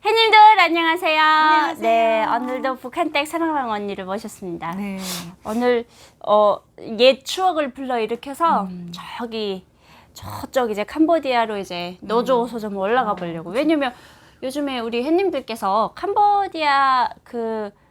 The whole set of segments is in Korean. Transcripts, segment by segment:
혜님들 안녕하세요. 안녕하세요. 네, 오늘도 북한댁 사랑하는 언니를 모셨습니다. 네. 오늘 옛 추억을 불러일으켜서 저쪽 이제 캄보디아로 이제 노조소 좀 올라가 보려고. 왜냐면 요즘에 우리 혜님들께서 캄보디아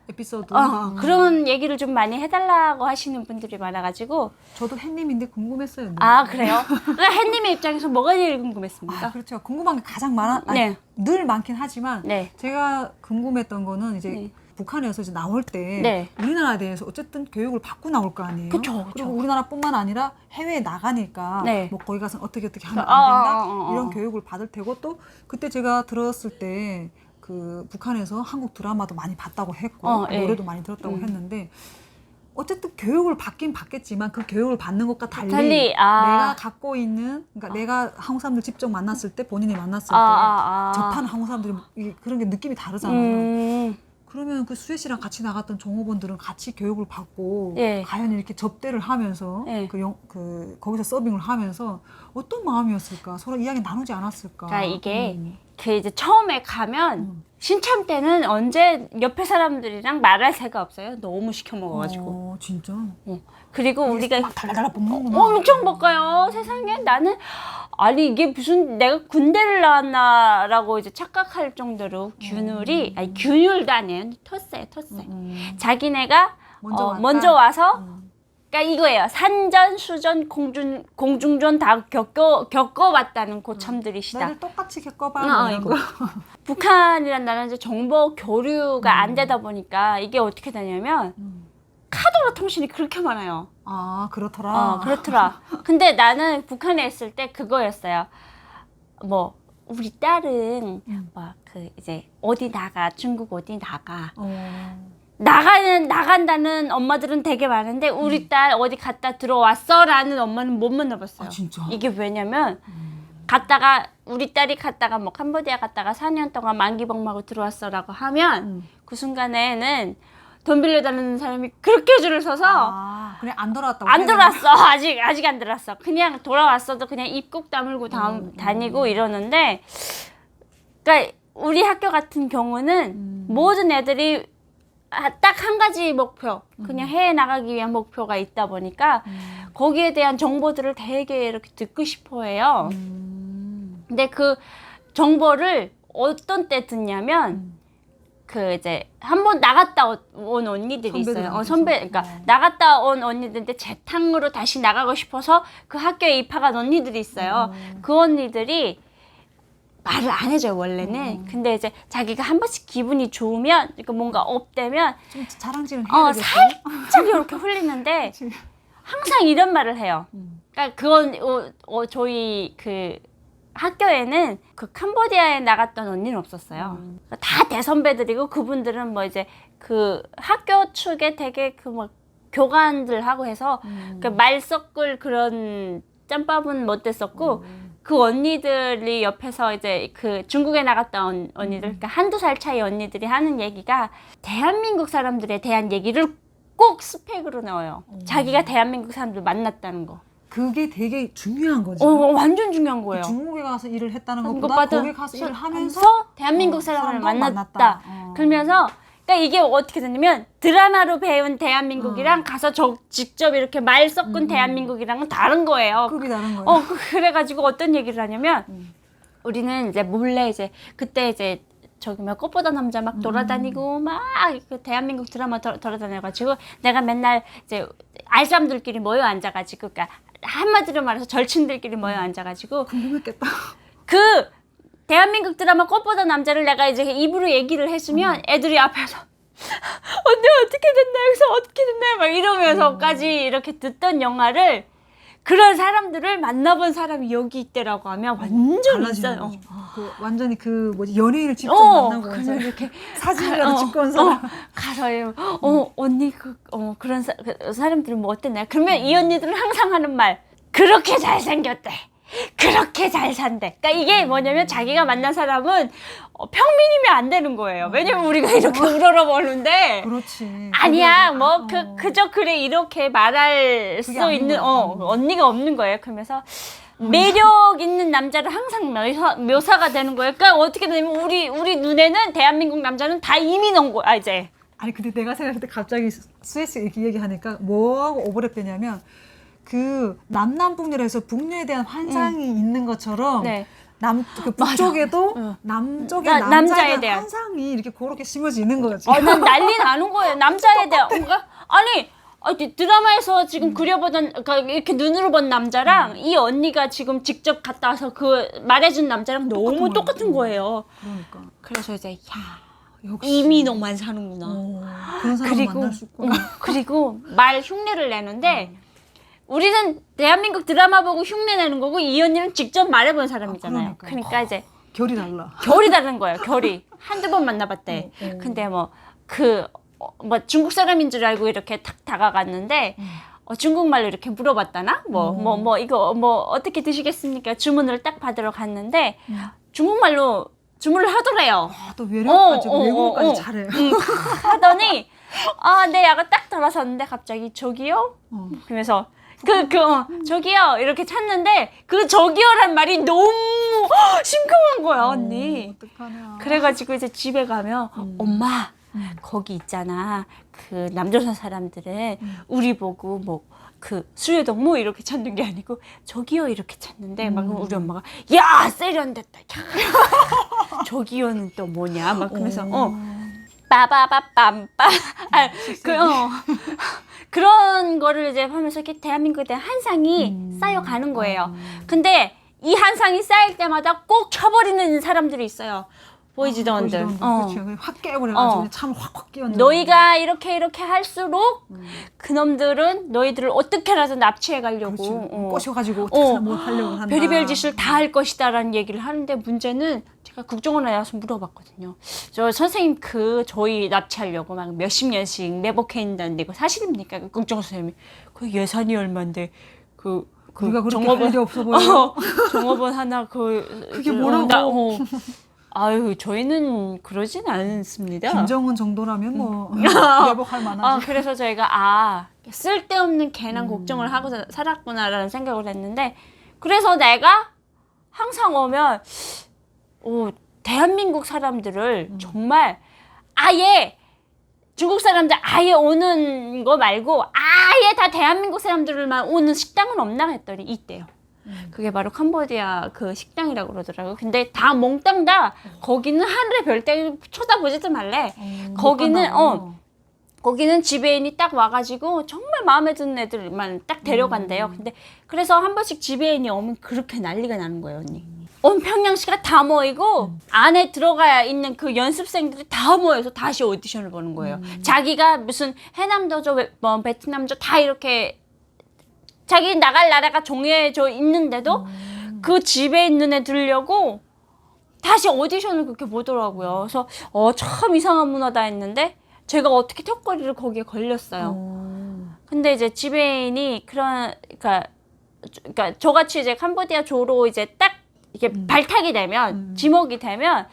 에피소드. 그런 얘기를 좀 많이 해달라고 하시는 분들이 많아가지고. 저도 햇님인데 궁금했어요. 아, 그래요? 그러니까 혜님의 입장에서 뭐가 제일 궁금했습니까? 그렇죠. 궁금한 게 가장 네. 늘 많긴 하지만 네. 제가 궁금했던 거는 이제 네. 북한에서 이제 나올 때 네. 우리나라에 대해서 어쨌든 교육을 받고 나올 거 아니에요. 그쵸. 그리고 우리나라뿐만 아니라 해외에 나가니까 네. 뭐 거기 가서 어떻게 하면 안 된다 이런 어. 교육을 받을 테고, 또 그때 제가 들었을 때 그 북한에서 한국 드라마도 많이 봤다고 했고 예. 노래도 많이 들었다고 했는데, 어쨌든 교육을 받긴 받겠지만 그 교육을 받는 것과 달리 내가 갖고 있는, 그러니까 내가 한국 사람들 직접 만났을 때, 본인이 만났을 때 접하는 한국 사람들이 그런 게 느낌이 다르잖아요. 그러면 그 수혜 씨랑 같이 나갔던 종업원들은 같이 교육을 받고 예. 과연 이렇게 접대를 하면서 예. 거기서 서빙을 하면서 어떤 마음이었을까? 서로 이야기 나누지 않았을까? 그러니까 이게 이제 처음에 가면 신참 때는 언제 옆에 사람들이랑 말할 새가 없어요. 너무 시켜 먹어가지고. 진짜? 그리고 우리가 막 달달달 볶는구나. 엄청 먹어요. 세상에 나는 아니 이게 무슨 내가 군대를 나왔나라고 이제 착각할 정도로 균율이 아니 균율도 아니에요. 텄어요. 자기네가 먼저 와서 그러니까 이거예요. 산전, 수전, 공중전 다 겪어봤다는 고참들이시다. 나를 똑같이 겪어봐. 이거. 북한이란 나라는 이제 정보 교류가 안 되다 보니까 이게 어떻게 되냐면 카드로 통신이 그렇게 많아요. 아, 그렇더라. 그렇더라. 근데 나는 북한에 있을 때 그거였어요. 뭐 우리 딸은 막 이제 어디 나가, 중국 어디 나가. 나간다는 엄마들은 되게 많은데 우리 딸 어디 갔다 들어왔어라는 엄마는 못 만나봤어요. 아, 진짜? 이게 왜냐면 우리 딸이 갔다가 뭐 캄보디아 갔다가 4년 동안 만기복마고 들어왔어라고 하면 그 순간에는 돈 빌려달라는 사람이 그렇게 줄을 서서 그냥 안 돌아왔다고. 안 돌아왔어. 아직 안 돌아왔어. 그냥 돌아왔어도 그냥 입 꼭 다물고 다니고 이러는데, 그러니까 우리 학교 같은 경우는 모든 애들이 딱 한 가지 목표, 그냥 해외 나가기 위한 목표가 있다 보니까 거기에 대한 정보들을 되게 이렇게 듣고 싶어 해요. 근데 그 정보를 어떤 때 듣냐면 이제 한번 나갔다 온 언니들이 있어요. 그러니까 나갔다 온 언니들인데 재탕으로 다시 나가고 싶어서 그 학교에 입학한 언니들이 있어요. 그 언니들이 말을 안 해줘요, 원래는. 근데 이제 자기가 한 번씩 기분이 좋으면, 그러니까 뭔가 업되면 좀 자랑질은 해야 되겠죠? 살짝 이렇게 흘리는데 항상 이런 말을 해요. 그러니까 그건 저희 학교에는 캄보디아에 나갔던 언니는 없었어요. 다 대선배들이고 그분들은 뭐 이제 학교 측에 되게 막 교관들 하고 해서 말 섞을 그런 짬밥은 못 됐었고 그 언니들이 옆에서 이제 중국에 나갔던 언니들, 그러니까 한두 살 차이 언니들이 하는 얘기가 대한민국 사람들에 대한 얘기를 꼭 스펙으로 넣어요. 자기가 대한민국 사람들 만났다는 거. 그게 되게 중요한 거지. 완전 중요한 거예요. 중국에 가서 일을 했다는 것보다 거기 가서 일을 하면서 대한민국 사람을 만났다. 그러면서 그러니까 이게 어떻게 되냐면 드라마로 배운 대한민국이랑 가서 직접 이렇게 말 섞은 대한민국이랑은 다른 거예요. 급이 다른 거예요. 그래가지고 어떤 얘기를 하냐면 우리는 이제 몰래 이제 그때 이제 저기 막 꽃보다 남자 막 돌아다니고 막 대한민국 드라마 돌아다녀가지고 내가 맨날 이제 알사람들끼리 모여 앉아가지고, 그러니까 한마디로 말해서 절친들끼리 모여 앉아가지고 궁금했겠다. 대한민국 드라마 꽃보다 남자를 내가 이제 입으로 얘기를 해주면 애들이 앞에서 언니 어떻게 됐나, 여기서 어떻게 됐나 막 이러면서까지 이렇게 듣던 영화를, 그런 사람들을 만나본 사람이 여기 있대라고 하면 완전 있어요. 완전히 연예인을 직접 만나고 그냥 이렇게 사진이라도 찍고 온 사람. 가서요. 언니 그런 사람들은 뭐 어땠나요? 그러면 이 언니들은 항상 하는 말, 그렇게 잘생겼대. 그렇게 잘 산대. 그러니까 이게 뭐냐면 자기가 만난 사람은 평민이면 안 되는 거예요. 왜냐면 우리가 이렇게 우러러보는데. 그렇지. 아니야, 그저 그래 이렇게 말할 수 있는 언니가 언니가 없는 거예요. 그러면서 매력 있는 남자를 항상 묘사가 되는 거예요. 그러니까 어떻게 되냐면 우리 눈에는 대한민국 남자는 다 이미 넣은 거야 이제. 아니 근데 내가 생각할 때 갑자기 스웨스 이렇게 얘기하니까 뭐하고 오버랩되냐면 그 남남북녀에서 북녀에 대한 환상이 있는 것처럼 네. 그 북쪽에도 남쪽의 남자에 대한 환상이 이렇게 그렇게 심어지는 거지. 난 난리 나는 거예요. 남자에 대한. 그러니까 아니 드라마에서 지금 그려보던 그러니까 이렇게 눈으로 본 남자랑 이 언니가 지금 직접 갔다 와서 그 말해준 남자랑 너무 똑같은 거예요. 그러니까. 그래서 이제 역시. 이미 너만 사는구나. 그런 사람 만날 수 있구나. 그리고 말 흉내를 내는데 우리는 대한민국 드라마 보고 흉내 내는 거고 이 언니는 직접 말해본 사람이잖아요. 그러니까 이제 결이 달라. 결이 다른 거예요. 결이 한두 번 만나봤대. 근데 중국 사람인 줄 알고 이렇게 탁 다가갔는데 중국말로 이렇게 물어봤다나? 이거 어떻게 드시겠습니까? 주문을 딱 받으러 갔는데 중국말로 주문을 하더래요. 또 외래어까지 외국어까지 잘해요. 하더니 네, 약간 딱 들어섰는데 갑자기 저기요? 그래서 저기요 이렇게 찾는데 그 저기요란 말이 너무 심쿵한 거야 언니. 어떡하냐. 그래가지고 이제 집에 가면 엄마 거기 있잖아 그 남조선 사람들은 우리 보고 그 수혜동 이렇게 찾는 게 아니고 저기요 이렇게 찾는데 막 우리 엄마가 야 세련됐다. 저기요는 또 뭐냐 막 그러면서 빠바바빰빠 그런 거를 이제 하면서 이렇게 대한민국에 대한 한상이 쌓여가는 거예요. 근데 이 한상이 쌓일 때마다 꼭 쳐버리는 사람들이 있어요. 보이지도 않들. 확 깨버려가지고 참 확 끼었는데. 너희가 이렇게 할수록 그놈들은 너희들을 어떻게라도 납치해 가려고 꼬셔가지고 어떻게 뭐 하려고 한다. 별의별 짓을 다 할 것이다라는 얘기를 하는데 문제는 제가 국정원에 나와서 물어봤거든요. 저 선생님 저희 납치하려고 막 몇십 년씩 매복해 있다는데 이거 사실입니까? 그 국정원 선생님이 그 예산이 얼마인데 우리가 그렇게 할 일이 없어 보여. 종업원 하나 그게 뭐라고? 아유 저희는 그러진 않습니다. 김정은 정도라면 매복할 만하지. 그래서 저희가 쓸데없는 괜한 걱정을 하고 살았구나라는 생각을 했는데 그래서 내가 항상 오면 대한민국 사람들을 정말 아예 중국 사람들 아예 오는 거 말고 아예 다 대한민국 사람들만 오는 식당은 없나 했더니 있대요. 그게 바로 캄보디아 그 식당이라고 그러더라고요. 근데 다 몽땅 다 거기는 하늘의 별 따위 쳐다보지도 말래. 거기는 지배인이 딱 와가지고 정말 마음에 드는 애들만 딱 데려간대요. 근데 그래서 한 번씩 지배인이 오면 그렇게 난리가 나는 거예요, 언니. 온 평양시가 다 모이고 안에 들어가야 있는 그 연습생들이 다 모여서 다시 오디션을 보는 거예요. 자기가 무슨 해남도죠, 베트남죠 다 이렇게 자기 나갈 나라가 정해져 있는데도 그 집에 있는 애 들려고 다시 오디션을 그렇게 보더라고요. 그래서 참 이상한 문화다 했는데 제가 어떻게 턱걸이를 거기에 걸렸어요. 근데 이제 지배인이 그러니까 저같이 이제 캄보디아 조로 이제 딱 이게 발탁이 되면 지목이 되면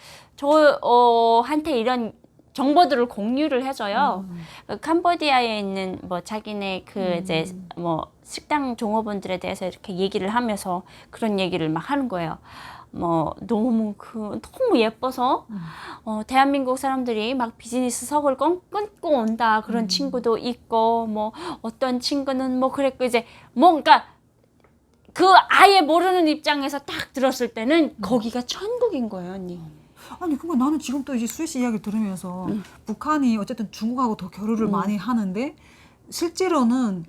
한테 이런 정보들을 공유를 해줘요. 캄보디아에 있는 자기네 이제 식당 종업원들에 대해서 이렇게 얘기를 하면서 그런 얘기를 막 하는 거예요. 너무 예뻐서 대한민국 사람들이 막 비즈니스석을 끊고 온다 그런 친구도 있고 어떤 친구는 그랬고 이제 그러니까 그 아예 모르는 입장에서 딱 들었을 때는 거기가 천국인 거예요, 언니. 아니 그러니까 나는 지금 또 이제 수혜씨 이야기를 들으면서 북한이 어쨌든 중국하고 더 교류를 많이 하는데 실제로는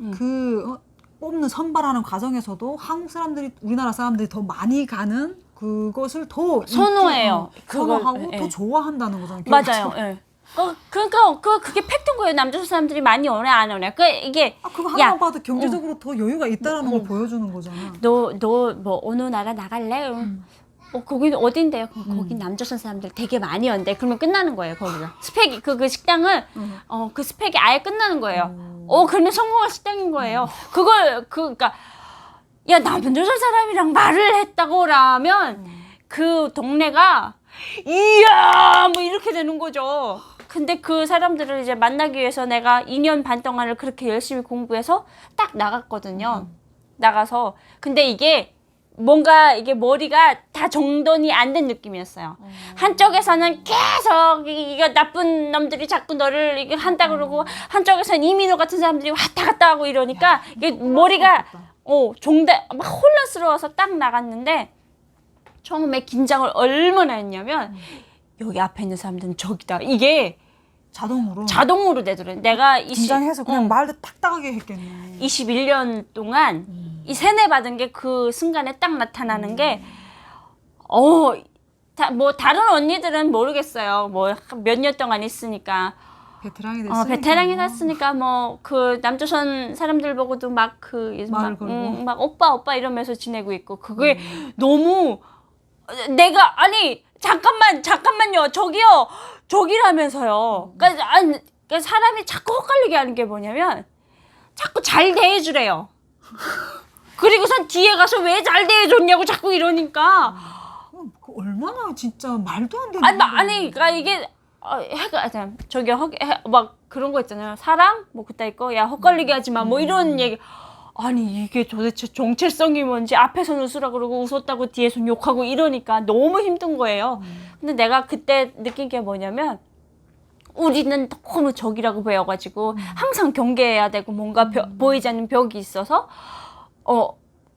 뽑는 선발하는 과정에서도 한국 사람들이 우리나라 사람들이 더 많이 가는 그것을 더 선호해요. 선호하고 더 좋아한다는 거잖아요. 맞아요. 예. 그러니까 그게 팩트인 거예요. 남조선 사람들이 많이 오네 안 오네. 이게 그거 하나만 봐도 경제적으로 더 여유가 있다라는 걸 보여주는 거잖아. 너 어느 나라 나갈래? 거기는 어딘데요? 거기 남조선 사람들 되게 많이 온대. 그러면 끝나는 거예요, 거기가. 스펙이, 그 식당은, 그 스펙이 아예 끝나는 거예요. 그러면 성공한 식당인 거예요. 그러니까, 야, 남조선 사람이랑 말을 했다고라면, 그 동네가, 이야! 이렇게 되는 거죠. 근데 그 사람들을 이제 만나기 위해서 내가 2년 반 동안을 그렇게 열심히 공부해서 딱 나갔거든요. 나가서. 근데 이게, 뭔가 이게 머리가 다 정돈이 안 된 느낌이었어요. 한쪽에서는 계속 이거 나쁜 놈들이 자꾸 너를 이게 한다 그러고 한쪽에서는 이민호 같은 사람들이 왔다 갔다 하고 이러니까 이게 머리가 막 혼란스러워서 딱 나갔는데 처음에 긴장을 얼마나 했냐면 여기 앞에 있는 사람들은 저기다 이게 자동으로 되더래. 내가 긴장해서 그냥 말도 딱딱하게 했겠네. 21년 동안 이 세뇌 받은 게 그 순간에 딱 나타나는 게 뭐 다른 언니들은 모르겠어요. 뭐 몇 년 동안 있으니까 베테랑이 됐으니까. 베테랑이 됐으니까 뭐 그 남조선 사람들 보고도 막 말을 걸고 막 오빠 이러면서 지내고 있고 그게 너무 내가 아니 잠깐만요 저기라면서요. 그러니까 사람이 자꾸 헛갈리게 하는 게 뭐냐면 자꾸 잘 대해주래요. 그리고선 뒤에 가서 왜 잘 대해줬냐고 자꾸 이러니까 얼마나 진짜 말도 안 되는 아니 그러니까 이게 저기 막 그런 거 있잖아요. 사랑 뭐 그따위 거 야 헛갈리게 하지 마 뭐 이런 얘기. 아니 이게 도대체 정체성이 뭔지 앞에서는 웃으라 그러고 웃었다고 뒤에서는 욕하고 이러니까 너무 힘든 거예요. 근데 내가 그때 느낀 게 뭐냐면 우리는 너무 적이라고 배워가지고 항상 경계해야 되고 뭔가 보이지 않는 벽이 있어서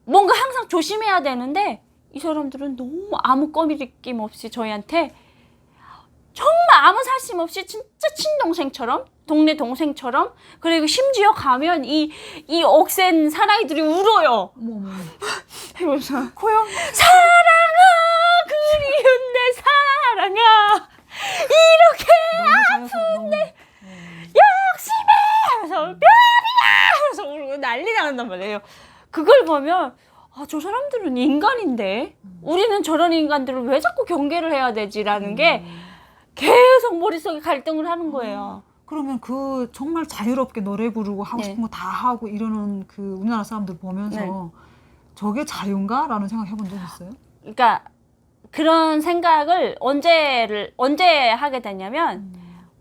뭔가 항상 조심해야 되는데 이 사람들은 너무 아무 꺼미낌 없이 저희한테 정말 아무 살심 없이 진짜 친동생처럼 동네 동생처럼 그리고 심지어 가면 이 억센 사나이들이 울어요. 해보면서 코영 사랑아 그리운 내 사랑아 이렇게 아픈데 욕심해 하면서 별이야 하면서 울고 난리 나는단 말이에요. 그걸 보면 저 사람들은 인간인데 우리는 저런 인간들을 왜 자꾸 경계를 해야 되지라는 게 계속 머릿속에 갈등을 하는 거예요. 그러면 그 정말 자유롭게 노래 부르고 하고 싶은 거 다 하고 이러는 그 우리나라 사람들 보면서 저게 자유인가? 라는 생각 해본 적 있어요? 그러니까 그런 생각을 언제 하게 되냐면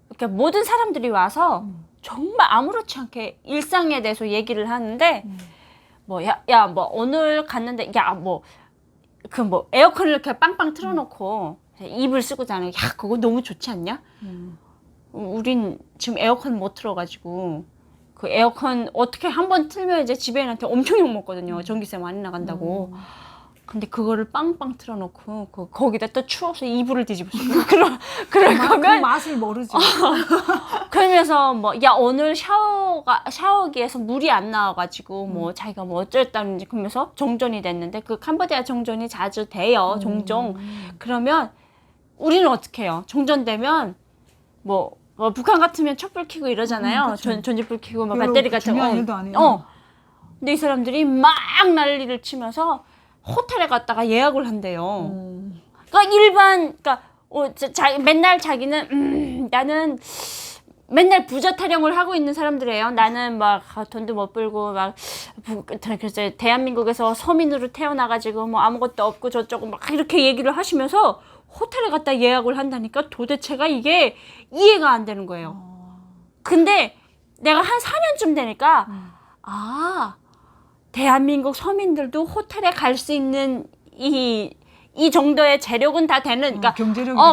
그러니까 모든 사람들이 와서 정말 아무렇지 않게 일상에 대해서 얘기를 하는데 뭐 오늘 갔는데 뭐 에어컨을 이렇게 빵빵 틀어놓고 이불 쓰고 자는 야 그거 너무 좋지 않냐? 우린 지금 에어컨 못 틀어가지고 그 에어컨 어떻게 한번 틀면 이제 집에한테 엄청 욕 먹거든요. 전기세 많이 나간다고. 근데 그거를 빵빵 틀어놓고 거기다 또 추워서 이불을 뒤집어 쓰고 그럴 거면 그 맛을 모르죠. 그러면서 오늘 샤워기에서 물이 안 나와가지고 뭐 자기가 뭐 어쨌다는지 그러면서 정전이 됐는데 그 캄보디아 정전이 자주 돼요. 종종. 그러면 우리는 어떻게 해요? 정전되면 북한 같으면 촛불 켜고 이러잖아요. 전지불 켜고 막 배터리 같은 거. 중요한 일도 아니에요. 근데 이 사람들이 막 난리를 치면서 호텔에 갔다가 예약을 한대요. 그러니까 맨날 자기는 나는 맨날 부자 타령을 하고 있는 사람들이에요. 나는 막 돈도 못 벌고 그래서 대한민국에서 서민으로 태어나가지고 뭐 아무것도 없고 저쩌고 막 이렇게 얘기를 하시면서 호텔에 갔다 예약을 한다니까 도대체가 이게 이해가 안 되는 거예요. 근데 내가 한 4년쯤 되니까 대한민국 서민들도 호텔에 갈 수 있는 이 정도의 재력은 다 되는, 그러니까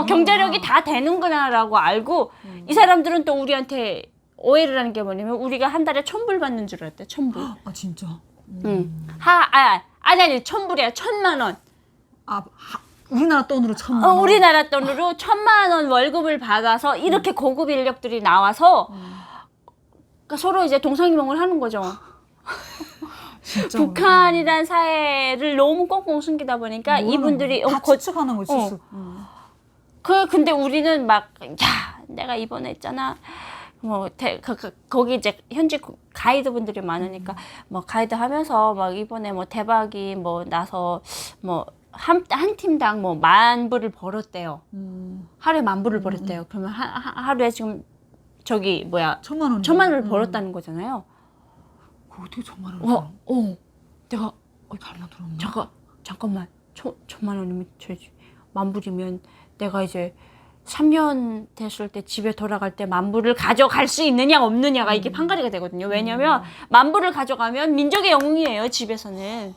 경제력이 다 되는구나라고 알고 이 사람들은 또 우리한테 오해를 하는 게 뭐냐면 우리가 한 달에 1,000불 받는 줄 알았대. 1,000불. 아 진짜? 아니 1,000불이야. 1,000만 원. 우리나라 돈으로 1,000만 원. 우리나라 돈으로 1,000만 원 월급을 받아서 이렇게 고급 인력들이 나와서 그러니까 서로 이제 동상이몽을 하는 거죠. 북한이란 사회를 너무 꽁꽁 숨기다 보니까 이분들이 다 추측하는 거지. 추측. 근데 우리는 막 내가 이번에 있잖아. 거기 이제 현지 가이드분들이 많으니까 가이드 하면서 막 이번에 뭐대박이 나서 한 팀당 10,000불을 벌었대요. 하루에 10,000불을 벌었대요. 그러면 하루에 지금 1,000만 원을 벌었다는 거잖아요. 어떻게 1,000만 원? 내가 잘못 들었나? 잠깐만 1,000만 원이면 10,000불이면 내가 이제 3년 됐을 때 집에 돌아갈 때 10,000불을 가져갈 수 있느냐 없느냐가 이게 판가리가 되거든요. 왜냐면 10,000불을 가져가면 민족의 영웅이에요. 집에서는.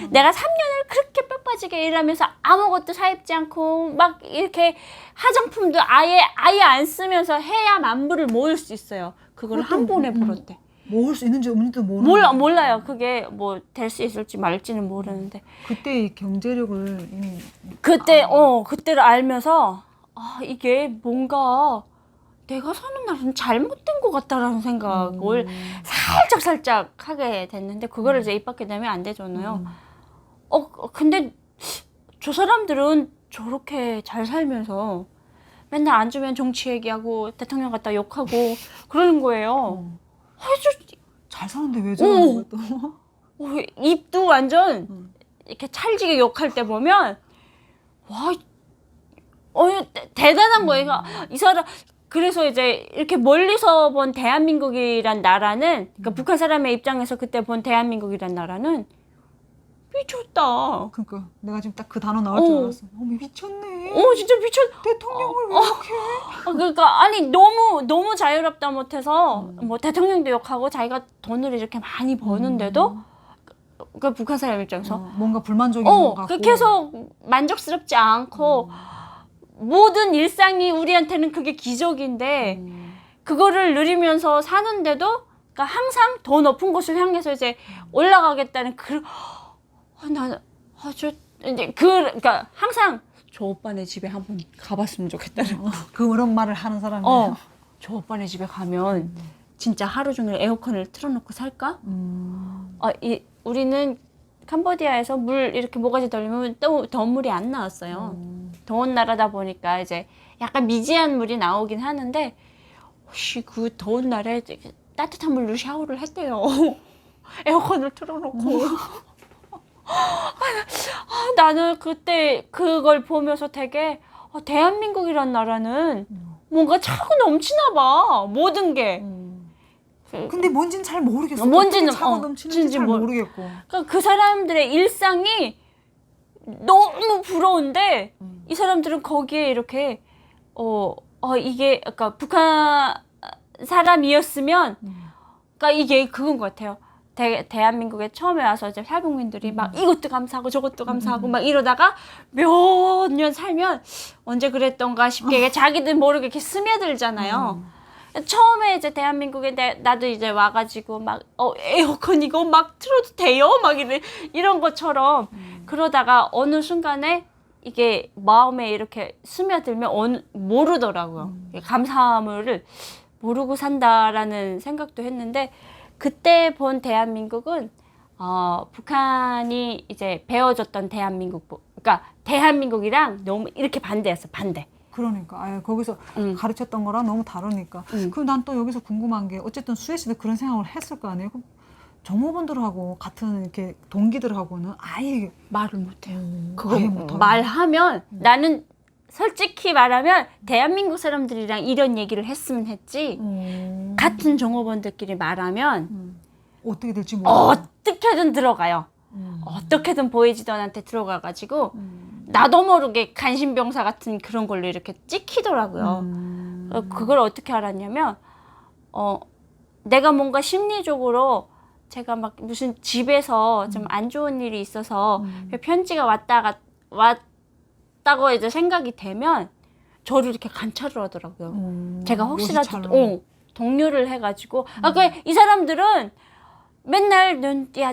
내가 3년을 그렇게 뼈 빠지게 일하면서 아무것도 사입지 않고 막 이렇게 화장품도 아예 안 쓰면서 해야 만불을 모을 수 있어요. 그걸 한 번에 벌었대. 모을 수 있는지 없는지도 모르는 몰라요. 그게 뭐 될 수 있을지 말지는 모르는데. 그때 이 경제력을 이미 그때를 알면서 이게 뭔가 내가 사는 날은 잘못된 것 같다라는 생각을 살짝 하게 됐는데 그거를 이제 입 밖에 내면 안 되잖아요. 근데 저 사람들은 저렇게 잘 살면서 맨날 안 주면 정치 얘기하고 대통령 갖다 욕하고 그러는 거예요. 잘 사는데 왜 저러는 거야 또? 입도 완전 이렇게 찰지게 욕할 때 보면 대단한 거예요. 이 사람 그래서 이제 이렇게 멀리서 본 대한민국이란 나라는 그러니까 북한 사람의 입장에서 그때 본 대한민국이란 나라는 미쳤다. 그러니까 내가 지금 딱 그 단어 나올 줄 알았어. 미쳤네. 진짜 대통령을 왜 이렇게? 그러니까 아니 너무 자유롭다 못해서 뭐 대통령도 욕하고 자기가 돈을 이렇게 많이 버는데도 그 북한 사람 입장에서 뭔가 불만족인 것 같고 계속 만족스럽지 않고 모든 일상이 우리한테는 그게 기적인데 그거를 누리면서 사는데도 그러니까 항상 더 높은 곳을 향해서 이제 올라가겠다는 그러니까 항상 저 오빠네 집에 한번 가봤으면 좋겠다는 그런 말을 하는 사람이에요. 저 오빠네 집에 가면 진짜 하루 종일 에어컨을 틀어놓고 살까? 우리는 캄보디아에서 물 이렇게 모가지 돌리면 또 더운 물이 안 나왔어요. 더운 나라다 보니까 이제 약간 미지한 물이 나오긴 하는데 혹시 그 더운 날에 따뜻한 물로 샤워를 했대요. 에어컨을 틀어놓고. 나는 그때 그걸 보면서 되게 대한민국이란 나라는 뭔가 차고 넘치나 봐. 모든 게. 근데 뭔지는 잘 모르겠어. 뭔지는 차고 넘치는지 잘 모르겠고. 그러니까 그 사람들의 일상이 너무 부러운데 이 사람들은 거기에 이렇게 이게 그러니까 북한 사람이었으면 그러니까 이게 그건 것 같아요. 대한민국에 처음에 와서 이제 탈북민들이 막 이것도 감사하고 저것도 감사하고 막 이러다가 몇 년 살면 언제 그랬던가 싶게 자기들 모르게 이렇게 스며들잖아요. 처음에 이제 대한민국에 나도 이제 와가지고 막 에어컨 이거 막 틀어도 돼요? 막 이런 것처럼 그러다가 어느 순간에 이게 마음에 이렇게 스며들면 모르더라고요. 감사함을 모르고 산다라는 생각도 했는데 그때 본 대한민국은 북한이 이제 배워줬던 그러니까 대한민국이랑 너무 이렇게 반대였어. 반대. 그러니까 거기서 가르쳤던 거랑 너무 다르니까. 그럼 난 또 여기서 궁금한 게 어쨌든 수혜씨도 그런 생각을 했을 거 아니에요? 그럼 정호분들하고 같은 이렇게 동기들하고는 아예 말을 못해요. 그거 말하면 나는 솔직히 말하면 대한민국 사람들이랑 이런 얘기를 했으면 했지 같은 종업원들끼리 말하면 어떻게 될지 모르겠어요. 어떻게든 들어가요. 어떻게든 보이지도 않한테 들어가가지고 나도 모르게 간신병사 같은 그런 걸로 이렇게 찍히더라고요. 그걸 어떻게 알았냐면 내가 뭔가 심리적으로 제가 막 무슨 집에서 좀 안 좋은 일이 있어서 편지가 왔다고 이제 생각이 되면 저를 이렇게 관찰을 하더라고요. 제가 혹시라도 동료를 해가지고 이 사람들은 맨날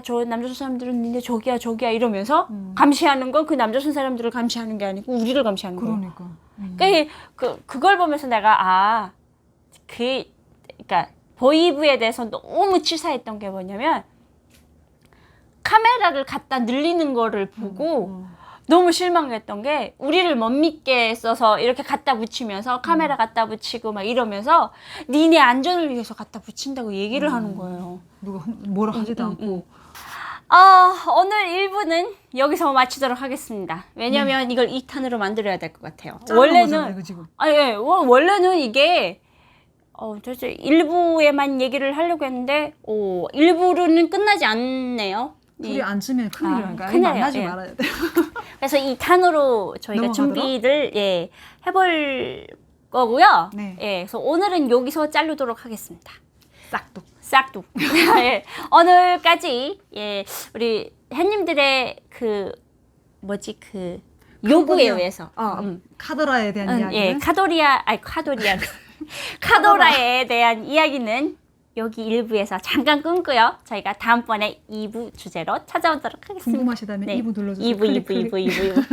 저 남조선 사람들은 니네 저기야 이러면서 감시하는 건 그 남조선 사람들을 감시하는 게 아니고 우리를 감시하는 거예요. 그러니까 그걸 보면서 내가 그러니까 보이브에 대해서 너무 치사했던 게 뭐냐면 카메라를 갖다 늘리는 거를 보고 너무 실망했던 게 우리를 못 믿게 써서 이렇게 갖다 붙이면서 카메라 갖다 붙이고 막 이러면서 니네 안전을 위해서 갖다 붙인다고 얘기를 하는 거예요. 누가 뭐라 하지도 않고. 오늘 1부는 여기서 마치도록 하겠습니다. 왜냐면 이걸 2탄으로 만들어야 될 것 같아요. 원래는 원래는 이게 도대체 1부에만 얘기를 하려고 했는데 1부로는 끝나지 않네요. 둘이 앉으면 큰일이니까 큰일이에요. 만나지 말아야 돼. 그래서 2탄으로 저희가 준비를 해볼 거고요. 그래서 오늘은 여기서 자르도록 하겠습니다. 싹둑. 오늘까지 우리 햇님들의 그 뭐지 그 요구에 의해서 카더라에 대한 이야기. 예, 카도라에 대한 이야기는 여기 1부에서 잠깐 끊고요. 저희가 다음번에 2부 주제로 찾아오도록 하겠습니다. 궁금하시다면 네. 2부 눌러주세요. 2부.